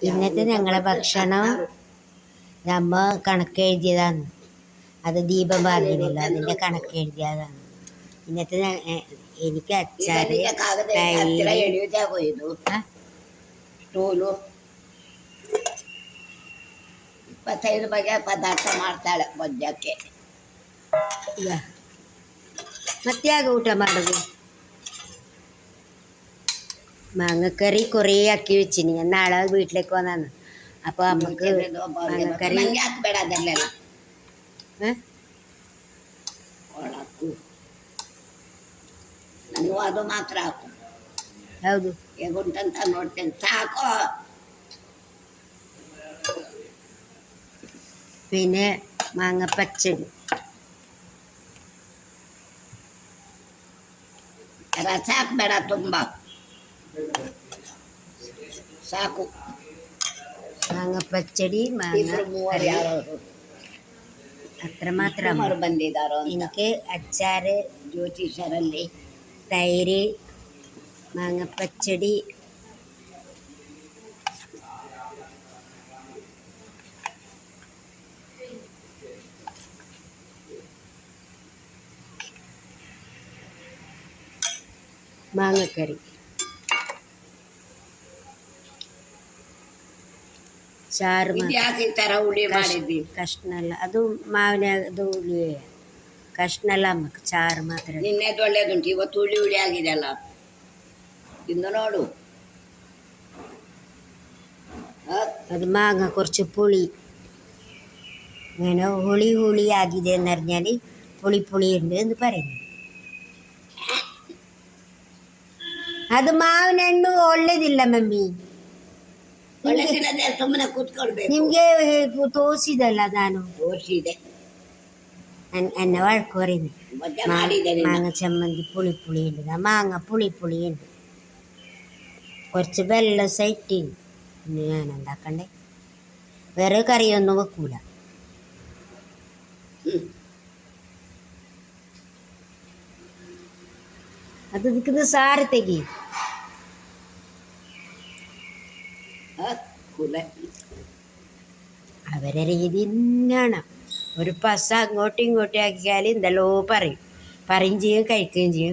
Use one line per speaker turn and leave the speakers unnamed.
ഇന്നത്തെ ഞങ്ങളെ ഭക്ഷണം നമ്മ കണക്ക് എഴുതിയതാണ്. അത് ദീപം പറഞ്ഞില്ല, അതിൻ്റെ കണക്ക് എഴുതിയതാണ്. ഇന്നത്തെ എനിക്ക് അച്ചാറ്,
ಪದಾರ್ಥ ಮಾಡ್ತಾಳೆ ಮಧ್ಯಕ್ಕೆ.
ಮತ್ತೆ ಆಗ ಊಟ ಮಾಡೋದು. മാങ്ങക്കറി കുറേ ആക്കി വെച്ചിന്. ഞാൻ നാളെ വീട്ടിലേക്ക് വന്നാണ്. അപ്പോൾ നമുക്ക് മാങ്ങക്കറി
ಹಾಕ್ಬೇಡ ಅದನ್ನೆಲ್ಲ ನಾನು ಅದು ಮಾತ್ರ ಹಾಕು.
ಹೌದು,
ಹೇಗುಂಟಂತ ನೋಡ್ತೇನೆ. ಸಾಕು.
പിന്നെ മാങ്ങ പച്ചടി,
ರಸ ಹಾಕ್ಬೇಡ ತುಂಬ, ಸಾಕು.
മാങ്ങ പച്ചടി, മാങ്ങ കറി, അത്രമാത്രം.
ಬಂದಿದ್ದಾರೋ
എനിക്ക് അച്ചാറ്,
ಜ್ಯೋತಿಷರಲ್ಲಿ
തൈര്, മാങ്ങ പച്ചടി, മാങ്ങക്കറി, ചാറ്,
ಯಾಕೆ ಈ ಥರ ಹುಳಿ ಮಾಡಿದ್ವಿ?
ಕಷ್ಣಲ್ಲ ಅದು ಮಾವಿನ ಅದು ಹುಳಿ ಕಷ್ಣಲ್ಲ ಅಮ್ಮಕ್ಕೆ, ಚಾರು ಮಾತ್ರ.
ನಿನ್ನೆದು ಒಳ್ಳೇದುಂಟು, ಇವತ್ತು ಹುಳಿ ಹುಳಿ ಆಗಿದೆಯಲ್ಲ, ತಿಂದು ನೋಡು.
അത് മാങ്ങ കുറച്ച് പുളി, ഇങ്ങനെ ಹುಳಿ ಹುಳಿ ആಗಿದೆ എന്ന് പറഞ്ഞാൽ പുളി പുളി ഉണ്ട് എന്ന് പറയുന്നു. ಅದು ಮಾವಿನ ಹಣ್ಣು ಒಳ್ಳೇದಿಲ್ಲ ಮಮ್ಮಿ,
ಸುಮ್ಮನೆ ಕೂತ್ಕೊಳ್ಬೇಕು.
ನಿಮಗೆ ತೋರಿಸಿದಲ್ಲ ನಾನು,
ತೋರಿಸಿದೆ.
എന്നെ വഴക്ക് പറയുന്നു. മാങ്ങ ചമ്മന്തി പുളി പുളി ഉണ്ട്, മാങ്ങ പുളി പുളി ഉണ്ട്, കുറച്ച് വെള്ളം സൈറ്റിന്. ഇന്ന് ഞാൻ ഉണ്ടാക്കണ്ടേ, വേറെ കറിയൊന്നും വെക്കൂല. അത് നിൽക്കുന്ന സാറ് തെಗಿ അവരെ രീതി തന്നെയാണ്. ഒരു പസ അങ്ങോട്ടും ഇങ്ങോട്ടും ആക്കിയാൽ എന്തെല്ലോ പറയും ചെയ്യും, കഴിക്കുകയും ചെയ്യും.